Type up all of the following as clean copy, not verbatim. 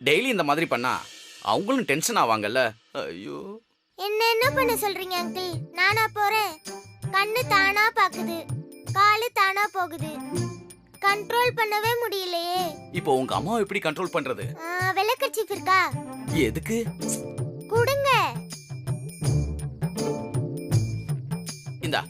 Daily இந்த மாதிரி பண்ணா அவங்களும் டென்ஷன் ஆவாங்கல்ல. ஐயோ, என்ன பண்ண சொல்றீங்க அங்கிள்? நானா போறேன்? கண்ணு தானா பாக்குது, காலு தானா போகுது, கண்ட்ரோல் பண்ணவே முடியலையே. இப்போ உங்க அம்மாவை எப்படி கண்ட்ரோல் பண்றது? வெள்ளக்கர்ச்சீஃப் இருக்கா? எதுக்கு? கொடுங்க. இந்தா.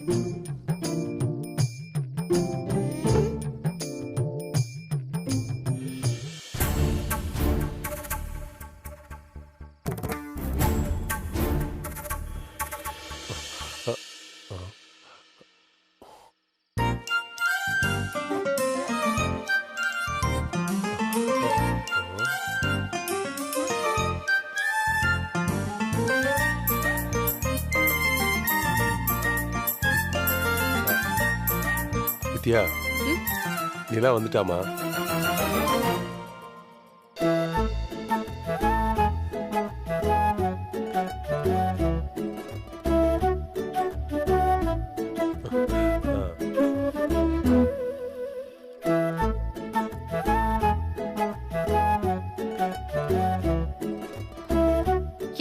வித்யா, நிலா வந்துட்டாமா?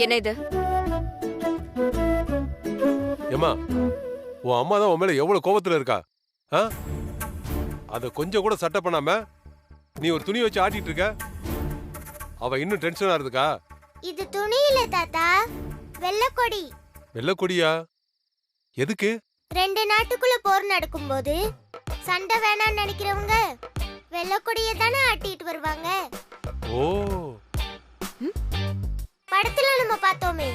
என்ன இது? ஏமா, உன் அம்மா தான் உன் மேல எவ்வளவு கோபத்துல இருக்கா? அத கொஞ்சம் கூட சட்டை பண்ணாம நீ ஒரு துணி வச்சு ஆட்டிட்டு இருக்க. அவ இன்னும் டென்ஷனா இருக்கா? இது துணி இல்ல தாத்தா, வெள்ளக்கொடி. வெள்ளக்கொடியா? எதுக்கு? 2 நாட்டுக்குள்ள போர் நடக்கும்போது சண்டை வேணாம்னு நினைக்கிறவங்க வெள்ளக்கொடியை தானே ஆட்டிட்டு வருவாங்க. ஓ, படத்துல நம்ம பார்த்தோமே.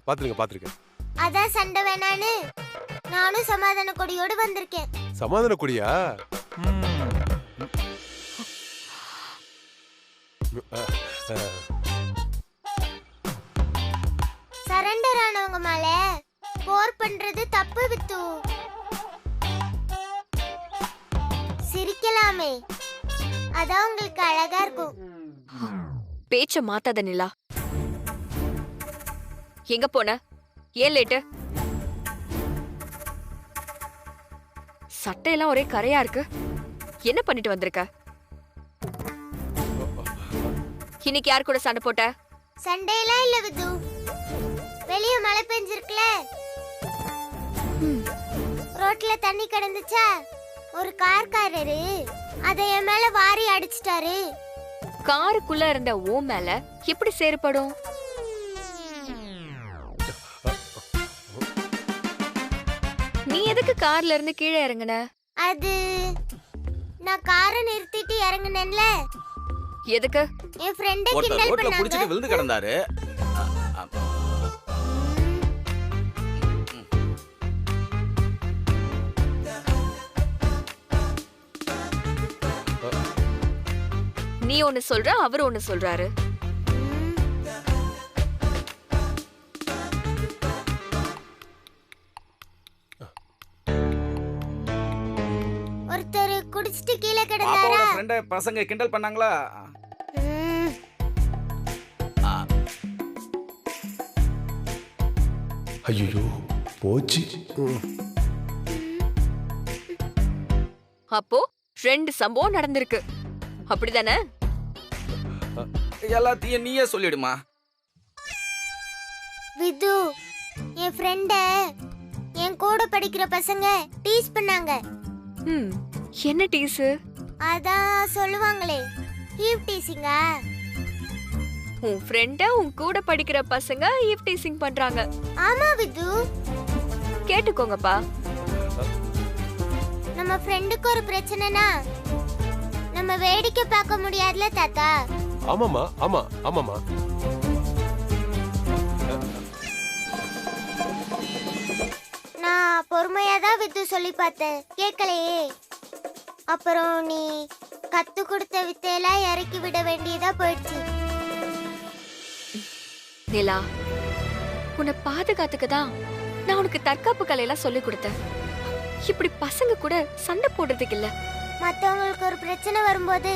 பாத்துருக்கேன். அதான் சண்டை வேணான்னு நானும் சமாதான கொடியோடு வந்திருக்கேன். சமாதான கொடியா? சரண்டர் ஆனவங்க மேல போர் பண்றது தப்பு வித்து. சிரிக்கலாமே, அதான் உங்களுக்கு அழகா இருக்கும். பேச்ச மாத்தாத நிலா. எங்க போன? ஏன் லேட்டு? சட்டையெல்லாம் ஒரே கரையா இருக்கு. என்ன பண்ணிட்டு வந்திருக்க? இன்னைக்கு யார் கூட சண்டை போட்ட? சண்டையெல்லாம் இல்ல விது, வெளிய மழை பெஞ்சிருக்குல, ரோட்ல தண்ணி கிடந்துச்சா, ஒரு கார்காரரு அதை என் மேல வாரி அடிச்சிட்டாரு. காருக்குள்ள இருந்த ஓ மேல எப்படி சேறுபடும்? நீ எதுக்கு கார்ல இருந்து கீழே இறங்குன? அது நான் காரை நிறுத்திட்டு இறங்குனேன்ல. எதுக்கு? என் ஃப்ரெண்ட ஒருத்தர் கிண்டல் ரோட்ல பண்ணாங்க. புடிச்சிட்டு விழுந்து கிடந்தாரு. நீ ஒன்னு சொல்ற, அவர் ஒன்னு சொல்றாரு. ஒருத்தர் குடிச்சிட்டு கீழே கிடந்தாரா? பாப்பாவோட ஃப்ரெண்ட பசங்க கிண்டல் பண்ணாங்களா? ஐயோ, போச்சு. அப்போ 2 சம்பவம் நடந்திருக்கு, அப்படிதானே? எல்லாத்தையும் நீயே சொல்லிடுமா. விது, என் ஃப்ரெண்ட என் கூட படிக்கிற பசங்க டீஸ் பண்ணாங்க. என்ன டீஸ்? அதான் சொல்லுவாங்களே, ஈவ் டீசிங்கா. உன் ஃப்ரெண்ட உன் கூட படிக்கிற பசங்க ஈவ் டீசிங் பண்றாங்க. ஆமா விது, கேட்டுக்கோங்கப்பா. நம்ம ஃப்ரெண்டுக்கு ஒரு பிரச்சனைனா நம்ம வேடிக்கை பார்க்க முடியாதுல தாத்தா. ஆமாமா, ஆமாமா. நான் பொறுமையாதான் வித்து சொல்லி பார்த்தேன், கேட்கலையே. அப்புறம் நீ கத்து கொடுத்த வித்தையெல்லாம் இறக்கி விட வேண்டியதா போயிடுச்சு. நிலா, உன்னை பாதுகாத்துக்கதான் நான் உனக்கு தற்காப்பு கலையெல்லாம் சொல்லி கொடுத்தேன். இப்படி பசங்க கூட சண்டை போடுறதுக்கு இல்ல. மத்தவங்களுக்கு ஒரு பிரச்சனை வரும்போது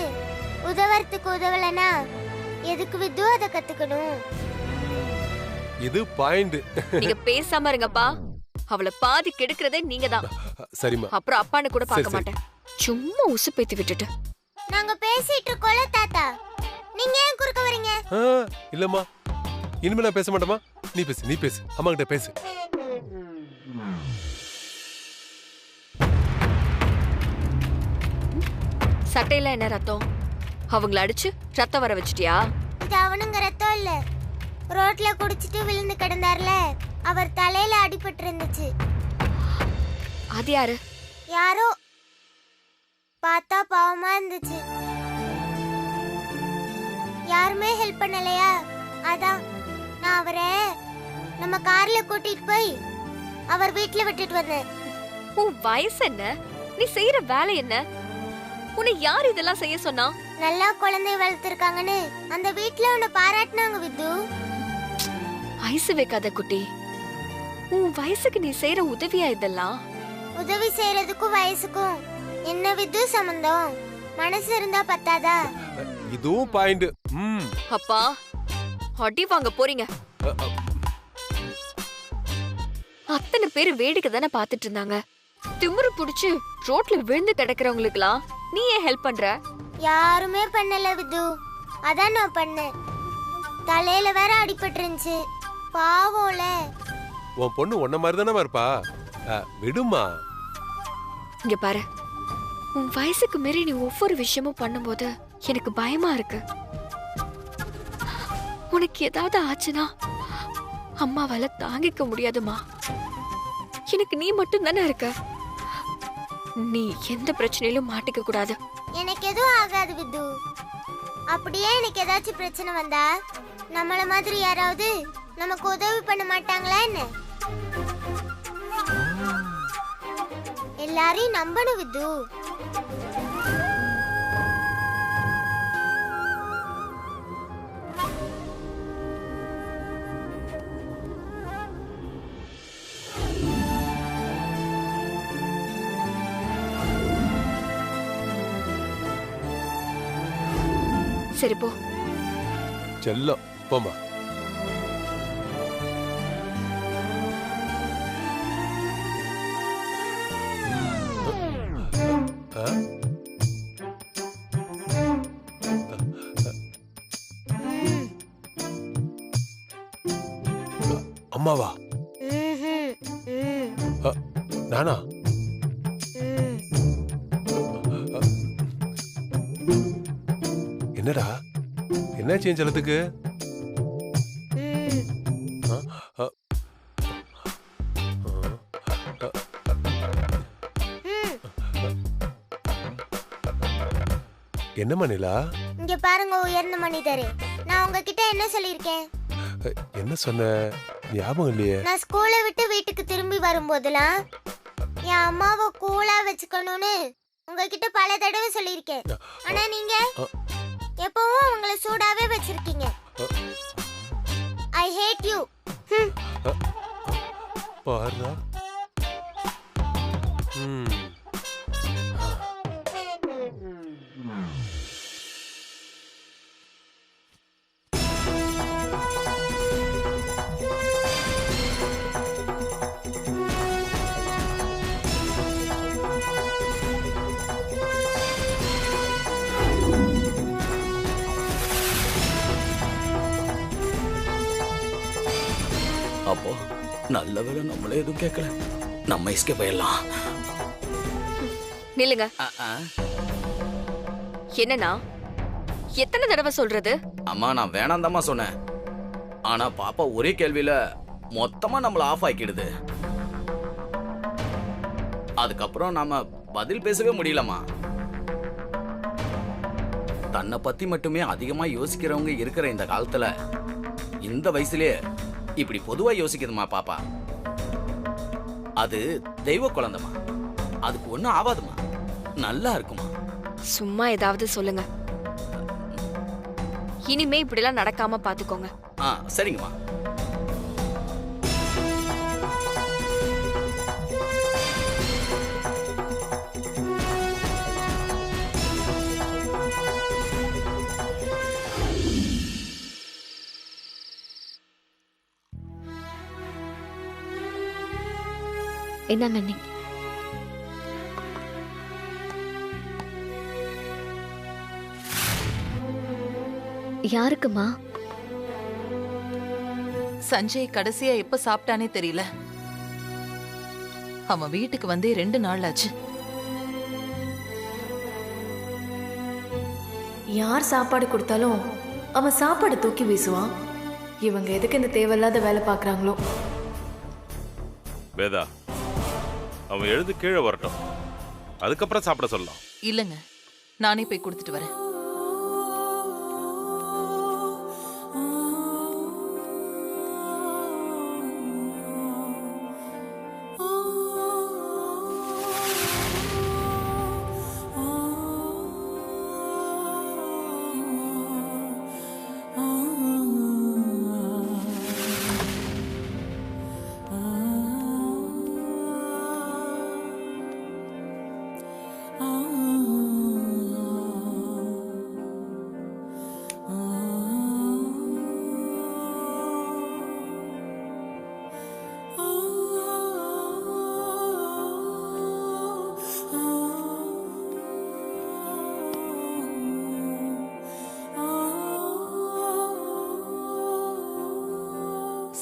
உதவறதுக்கு உதவலனா எதுக்கு வித்து அதை கத்துக்கணும்? இது பாயிண்ட். நீங்க பேசாம இருங்கப்பா. அவளை பாதி கெடுக்கிறதே நீங்க தான். சரிமா. அப்புறம் அப்பான்னு கூட பார்க்க மாட்டேன். சும்மா உசுப்பேத்தி விட்டுட்டு. நாங்க பேசிட்டு இருக்கோம்ல தாத்தா, நீங்க ஏன் குறுக்க வரீங்க? இல்லம்மா, இனிமே நான் பேச மாட்டேமா. நீ பேசு, அம்மா கிட்ட பேசு. சட்டையில என்ன ரத்தம்? அவங்கள அடிச்சு ரத்தம் வர வச்சிட்டியா? இது அவனுங்க ரத்தம் இல்ல, ரோட்ல குடிச்சிட்டு விழுந்து கிடந்தார்ல, அவர் தலையில அடிபட்டு இருந்துச்சு. அது யாரு? யாரோ பார்த்தா பாவமா இருந்துச்சு. யாருமே ஹெல்ப் பண்ணலையா, அதான் நான் அவரை நம்ம கார்ல கூட்டிட்டு போய் அவர் வீட்ல விட்டுட்டு வந்தேன். உன் வயசு என்ன? நீ செய்யற வேலை என்ன? உன்னை யார் இதெல்லாம் செய்ய சொன்னா? நல்லா குழந்தை வளர்த்திருக்காங்கன்னு அந்த வீட்ல உன்னை பாராட்டினாங்க வித்து. ஐசு வைக்காத குட்டி. உன் வயசுக்கு நீ செய்யற உதவியா இதெல்லாம்? உதவி செய்யறதுக்கும் வயசுக்கும் என்ன வித்து சம்பந்தம்? மனசு இருந்தா பத்தாதா? இதுவும் பாயிண்ட். அப்பா, அடி வாங்க போறீங்க. அத்தனை பேர் வேடிக்கை தானே பாத்துட்டு இருந்தாங்க. திமிரு புடிச்சு ரோட்ல விழுந்து கிடக்குறவங்களுக்குலாம் நீ ஏன் ஹெல்ப் பண்ற? யாருமே பண்ணல வித்து, அதான் நான் பண்ணேன். தலையில வேற அடிபட்டு இருந்துச்சு, பாவம்ல. உன் பொண்ணு உன்ன மாதிரி தானே இருப்பா, விடுமா. இங்க பாரு, உன் வயசுக்கு மீறி நீ ஒவ்வொரு விஷயமும் பண்ணும்போது எனக்கு பயமா இருக்கு. உனக்கு ஏதாவது ஆச்சுன்னா அம்மாவால தாங்கிக்க முடியாதுமா. எனக்கு நீ மட்டும் தானே இருக்க. நீ எந்த பிரச்சனையிலும் மாட்டிக்க கூடாது. எனக்கு எதுவும் ஆகாது வித்து. அப்படியே எனக்கு ஏதாச்சும் பிரச்சனை வந்தா நம்மள மாதிரி யாராவது நமக்கு உதவி பண்ண மாட்டாங்களா என்ன? எல்லாரையும் நம்பணும் வித்து. சரி போ. செல்லம் போமா. அம்மாவா? நானா? என்னடா, என்ன செஞ்சலத்துக்கு? என்ன மணிலா? இங்க பாருங்க உயர்ந்த மனிதரே, நான் உங்ககிட்ட என்ன சொல்லிருக்கேன்? என்ன சொன்ன ஞாபகம் இல்லையே. நான் ஸ்கூலை விட்டு வீட்டுக்கு திரும்பி வரும்போதெல்லாம் என் அம்மாவை கூலா வச்சுக்கணும்னு உங்ககிட்ட பல தடவை சொல்லியிருக்கேன். ஆனா நீங்க எப்பவும் அவங்கள சூடாவே வச்சிருக்கீங்க. ஐ ஹேட் யூ. பாருடா. அப்போ நல்ல வேலை நம்மளே எதுவும் கேட்கல, நம்ம எஸ்கேப் ஆயிடலாம். நில்லுங்க. என்னன்னா எத்தனை தடவை சொல்றது? அம்மா, நான் வேணாம் தாம்மா சொன்னேன். ஆனா பாப்பா ஒரே கேள்வியில மொத்தமா நம்மள ஆஃப் ஆக்கிடுது. அதுக்கப்புறம் நாம பதில் பேசவே முடியலம்மா. தன்னை பத்தி மட்டுமே அதிகமா யோசிக்கிறவங்க இருக்கிற இந்த காலத்துல இந்த வயசுலயே இப்படி பொதுவா யோசிக்குதுமா பாப்பா. அது தெய்வ குழந்தைமா, அதுக்கு ஒண்ணும் ஆகாதுமா, நல்லா இருக்குமா. சும்மா ஏதாவது சொல்லுங்க. இனிமே இப்படிலாம் நடக்காம பாத்துக்கோங்க. சரிங்கம்மா. என்னங்க நீ? யாருக்குமா? சஞ்சய் கடைசியா எப்ப சாப்பிட்டானே தெரியல. அவன் வீட்டுக்கு வந்தே 2 நாள் ஆச்சு. யார் சாப்பாடு கொடுத்தாலும் அவன் சாப்பாடு தூக்கி வீசுவான். இவங்க எதுக்கு இந்த தேவையில்லாத வேலை பார்க்கறாங்களோ? வேதா, அவன் எழுந்து கீழே வரட்டும், அதுக்கப்புறம் சாப்பிட சொல்லலாம். இல்லங்க, நானே போய் கொடுத்துட்டு வரேன்.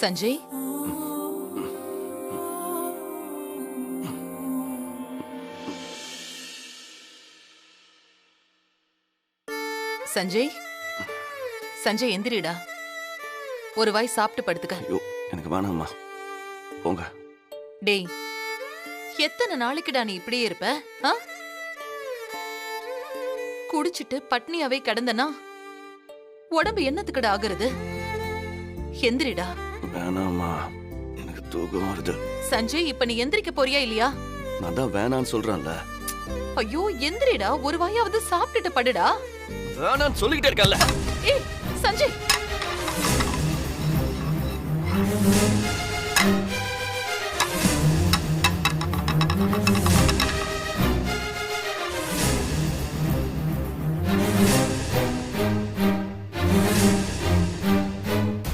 சஞ்சய், சஞ்சய், சஞ்சய் எந்திரிடா. ஒரு வாய் சாப்பிட்டு படுத்துக்க. ஐயோ, எனக்கு வேணாம்மா, போங்க. டேய், எத்தனை நாளைக்குடா நீ இப்படியே இருப்ப? ஆ? குடிச்சிட்டு பட்னியாவே கிடந்தனா உடம்பு என்னத்துக்குடா ஆகுறது? எந்திரிடா. வேணாம்மா, எனக்கு தூக்கம் வருது. சஞ்சய், இப்ப நீ எந்திரிக்க போறியா இல்லையா? நான் தான் வேணான்னு சொல்றேன்ல. ஐயோ, எந்திரிடா. ஒரு வாயாவது சாப்பிட்டுட்டு படுடா. வேணான்னு சொல்லிக்கிட்டே இருக்கல. ஏய் சஞ்சய்,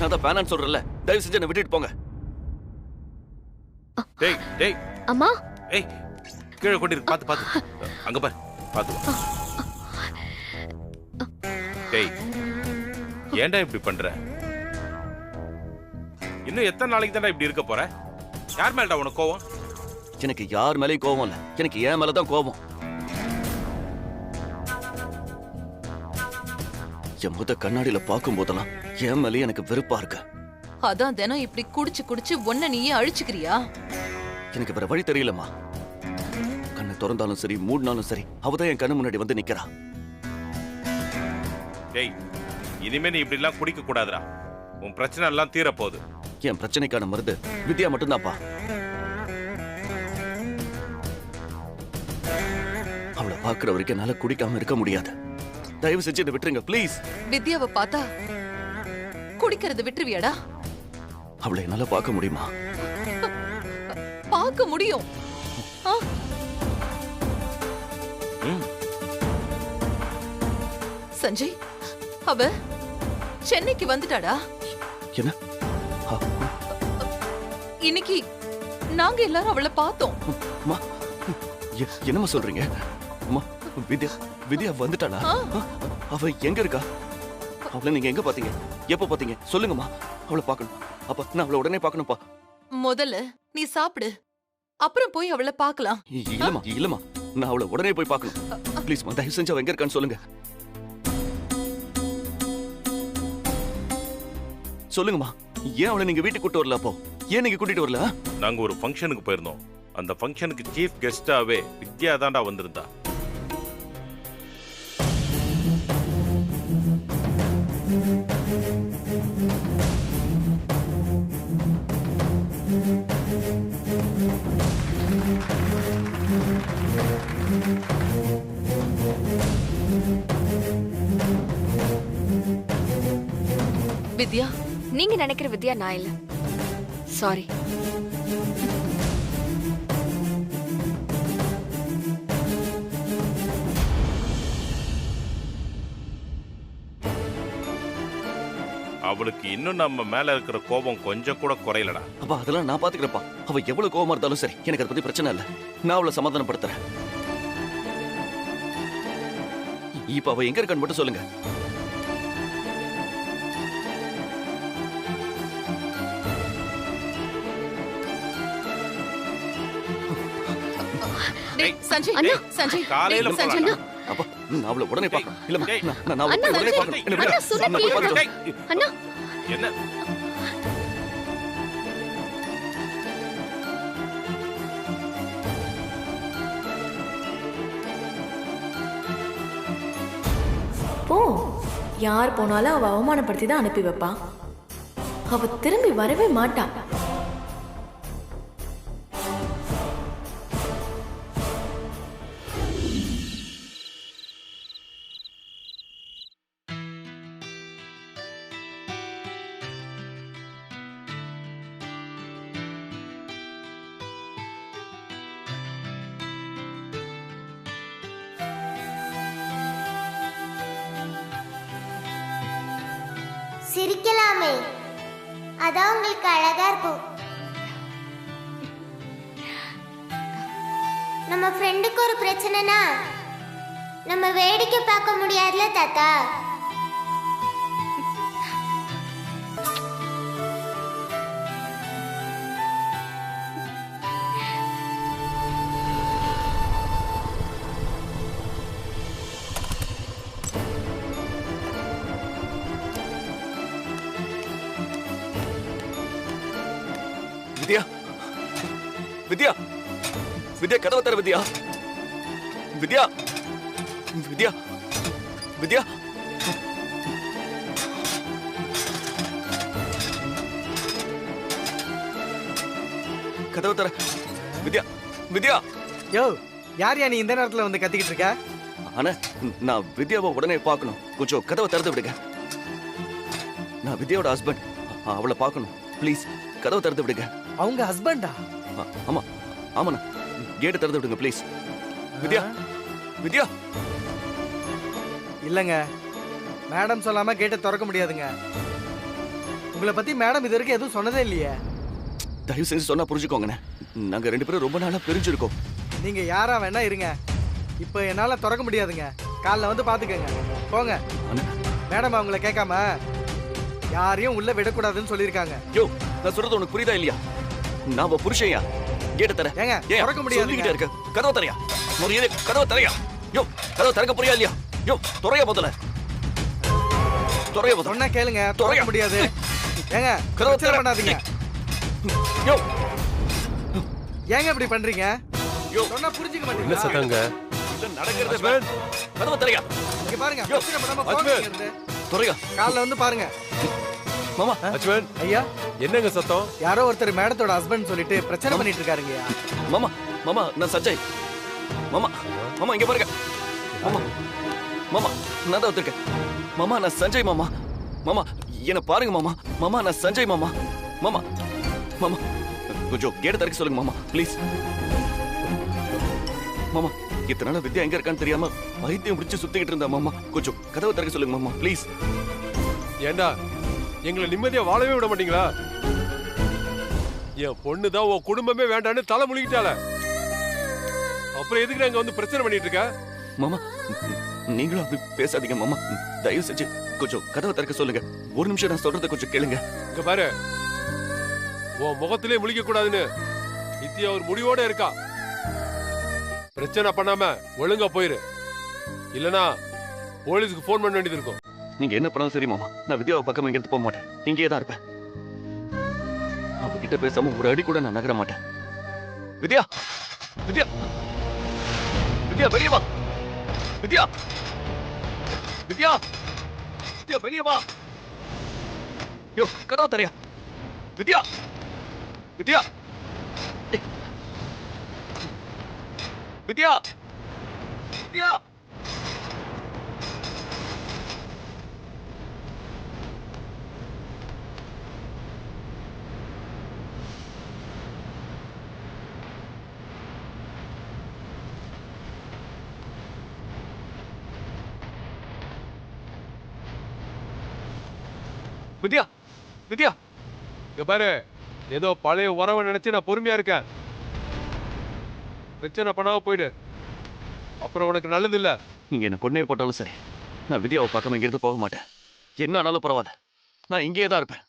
நான் தான் வேணான்னு சொல்றேன்ல. தயவு செஞ்சு என்ன விட்டுட்டு போங்க. டேய் டேய், அம்மா, ஏய், கீழே கொண்டிருக்கு, பாத்து பாத்து, அங்க பாரு, பாத்து வா. டேய், ஏன்டா இப்படி பண்ற? இன்னும் எத்தனை நாளைக்கு தான்டா இப்படி இருக்க போற? யார் மேலடா உனக்கு கோவம்? எனக்கு யார் மேலேயும் கோபம் இல்ல, எனக்கு என் மேலதான் கோபம். என் முத கண்ணாடியில பார்க்கும் போதெல்லாம் என் மேலேயே எனக்கு வெறுப்பா இருக்கு. அதான் தினம் இப்படி குடிச்சு குடிச்சு ஒன்ன நீயே அழிச்சுக்கிறியா? எனக்கு வேற வழி தெரியலம்மா. கண்ணை திறந்தாலும் சரி, மூடினாலும் சரி, அவதான் என் கண்ணு முன்னாடி வந்து நிக்கிறா. டேய், இனிமே நீ இப்படி எல்லாம் குடிக்க கூடாதுடா. உன் பிரச்சனை எல்லாம் தீர போகுது. என் பிரச்சனைக்கான மருந்து வித்யா மட்டும்தான்ப்பா. அவளை பாக்குற வரைக்கும் என்னால குடிக்காம இருக்க முடியாது. தயவு செஞ்சு இதை விட்டுருங்க ப்ளீஸ். வித்யாவை பார்த்தா குடிக்கிறது விட்டுருவியாடா? அவளை என்னால பார்க்க முடியுமா? பார்க்க முடியும். ஆ? சஞ்சய், அவ சென்னைக்கு வந்துட்டாடா. என்ன? இன்னைக்கு நாங்க எல்லாரும் அவளை பார்த்தோம். அம்மா, என்னம்மா சொல்றீங்க? அம்மா, வித்யா வித்யா வந்துட்டாளா? அவ எங்க இருக்கா? அவளை நீங்க எங்க பாத்தீங்க? எப்ப பாத்தீங்க? சொல்லுங்கம்மா. அவளை பார்க்கணும். அப்ப நான் அவளை உடனே பார்க்கணும்ப்பா. முதல்ல நீ சாப்பிடு, அப்புறம் போய் அவளை பார்க்கலாம். இல்லம்மா இல்லம்மா, நான் அவளை உடனே போய் பார்க்கணும். ப்ளீஸ்மா, தயவு செஞ்சு அவ எங்க இருக்கான்னு சொல்லுங்க. சொல்லுங்கம்மா, ஏன் அவளை நீங்க வீட்டுக்கு கூட்டு வரல? அப்போ ஏன் நீங்க கூட்டிட்டு வரல? நாங்க ஒரு ஃபங்க்ஷனுக்கு போயிருந்தோம். அந்த ஃபங்க்ஷனுக்கு சீஃப் கெஸ்டாவே வித்யா தான்டா வந்திருந்தா. வித்யா, நீங்க நினைக்கிற வித்யா நான் இல்ல. சாரி. அவளுக்கு இன்னும் நம்ம மேல இருக்கிற கோபம் கொஞ்சம் கூட குறையலடா. அப்பா, அதெல்லாம் நான் பாத்துக்கிறப்பா. அவ எவ்வளவு கோவமா இருந்தாலும் சரி, எனக்கு அதை பத்தி பிரச்சனை இல்ல. நான் அவளை சமாதானப்படுத்துறேன். இப்ப அவ எங்க இருக்கான்னு மட்டும் சொல்லுங்க. டேய் சஞ்சய் அண்ணா. சஞ்சய் காலையில டேய், சஞ்சய் போலாம். அப்பா நான் அவளை உடனே பார்க்கணும் இல்லம்மா டேய். நான் அவளை அண்ணா, உடனே சஞ்சய். பார்க்கணும் என்ன அண்ணா, விடு. சொன்னா நான் போய் கேளுங்க. பார்த்துட்டு வரேன். அண்ணா என்ன போ யார் போனாலும் அவ அவமானப்படுத்தி தான் அனுப்பி வைப்பா. அவ திரும்பி வரவே மாட்டா. சிரிக்கலாமே, அதான் உங்களுக்கு அழகா இருக்கும். நம்ம ஃப்ரெண்டுக்கு ஒரு பிரச்சனைனா நம்ம வேடிக்கை பார்க்க முடியாதுல தாத்தா. வித்யா வித்யா வித்யா கதவை தர வித்யா வித்யா வித்யா வித்யா கதவை தர வித்யா வித்யா யோ யார் நீ இந்த நேரத்துல வந்து கத்திக்கிட்டு இருக்க? ஆனா நான் வித்யாவை உடனே பார்க்கணும். கொஞ்சம் கதவை திறந்து விடுங்க. நான் வித்யாவோட ஹஸ்பண்ட், அவளை பார்க்கணும். ப்ளீஸ் கதவை திறந்து விடுங்க. அவங்க ஹஸ்பண்டா? ஆமா ஆமாண்ணா, கேட்டை திறந்து விடுங்க ப்ளீஸ். வித்யா வித்யா இல்லங்க, மேடம் சொல்லாம கேட்டை திறக்க முடியாதுங்க. உங்களை பத்தி மேடம் இது வரைக்கும் எதுவும் சொன்னதே இல்லையே. தயவு செஞ்சு சொன்னா புரிஞ்சுக்கோங்கண்ணே. நாங்க 2 பேரும் ரொம்ப நாளா பிரிஞ்சிருக்கோம். நீங்க யாரா வேணா இருங்க, இப்ப என்னால திறக்க முடியாதுங்க. காலைல வந்து பாத்துக்கங்க, போங்க. அண்ணா மேடம் அவங்கள கேட்காம யாரையும் உள்ள விடக்கூடாதுன்னு சொல்லியிருக்காங்க. யோ, நான் சொல்றது உனக்கு புரியுதா இல்லையா? நான் அவ புருஷன்யா. கேட்டை தர ஏங்க திறக்க முடியாதுங்க. சொல்லிக்கிட்டே இருக்க. கதவை தரையா மரியாதை, கதவை தரையா. யோ கதவை திறக்க புரியா இல்லையா? யோ துறையா முதல்ல, துறையா முதல்ல. சொன்னா கேளுங்க, துறையா. திறக்க முடியாது. ஏங்க கதவை பிரச்சனை திற. பண்ணாதீங்க. யோ ஏங்க இப்படி பண்றீங்க? யோ சொன்னா புரிஞ்சுக்க என்ன மாட்டீங்களா? சத்தங்க? இல்ல நடக்கிறது ஹஸ்பண்ட், கதவை தரையா. இங்க பாருங்க, யோ, பிரச்சனை பண்ணாம வாட்ச்மேன். போங்க இங்க இருந்து. துறையா காலைல வந்து பாருங்க. மாமா. ஹஸ்பண்ட், ஐயா, என்னங்க சத்தம்? யாரோ ஒருத்தர் மேடத்தோட ஹஸ்பண்ட் சொல்லிட்டு பிரச்சனை பண்ணிட்டு இருக்காருங்கய்யா. மாமா மாமா நான் சஞ்சய். மாமா மாமா இங்க பாருங்க. மாமா மாமா நான் தான் வந்திருக்கேன். மாமா நான் சஞ்சய். மாமா மாமா என்ன பாருங்க. மாமா மாமா நான் சஞ்சய். மாமா மாமா மாமா கொஞ்சம் கேட்டு திறக்க சொல்லுங்க மாமா ப்ளீஸ். மாமா இத்தனை நாள் வித்யா எங்க இருக்கான்னு தெரியாம வைத்தியம் முடிச்சு சுத்திக்கிட்டு இருந்தா. மாமா கொஞ்சம் கதவை திறக்க சொல்லுங்க மாமா ப்ளீஸ். ஏண்டா எங்களை நிம்மதியா வாழவே விட மாட்டீங்களா? என் பொண்ணு தான் உன் குடும்பமே வேண்டான்னு தலை முழுகிட்டால, அப்புறம் எதுக்கு நாங்க வந்து பிரச்சனை பண்ணிட்டு இருக்க? மாமா நீங்களும் அப்படி பேசாதீங்க மாமா. தயவு செஞ்சு கொஞ்சம் கதவை திறக்க சொல்லுங்க. ஒரு நிமிஷம் நான் சொல்றதை கொஞ்சம் கேளுங்க. இங்க பாரு, உன் முகத்திலே முழிக்க கூடாதுன்னு நித்யா ஒரு முடிவோட இருக்கா. பிரச்சனை பண்ணாம ஒழுங்கா போயிரு, இல்லனா போலீஸ்க்கு போன் பண்ண வேண்டியது இருக்கும். நீங்க என்ன பண்ணாலும் சரி மாமா, நான் வித்யாவை பக்கம் எங்கிருந்து போக மாட்டேன். இங்கேயே தான் இருப்பேன். அவகிட்ட பேசாம ஒரு அடி கூட நான் நகர மாட்டேன். வித்யா வித்யா வித்யா வெளியே வா. வித்யா வித்யா வித்யா வெளியே வா. யோ கதவை தரையா. வித்யா வித்யா ஏய். வித்யா வித்யா வித்யா வித்யா இங்க பாரு, ஏதோ பழைய உறவை நினைச்சு நான் பொறுமையா இருக்கேன். பிரச்சனை பண்ணாம போயிடு, அப்புறம் உனக்கு நல்லது இல்ல. நீங்க என்ன கொன்னே போட்டாலும் சரி, நான் வித்யாவை பக்கம் எங்கிருந்து போக மாட்டேன். என்ன ஆனாலும் பரவாயில்ல, நான் இங்கேயே தான் இருப்பேன்.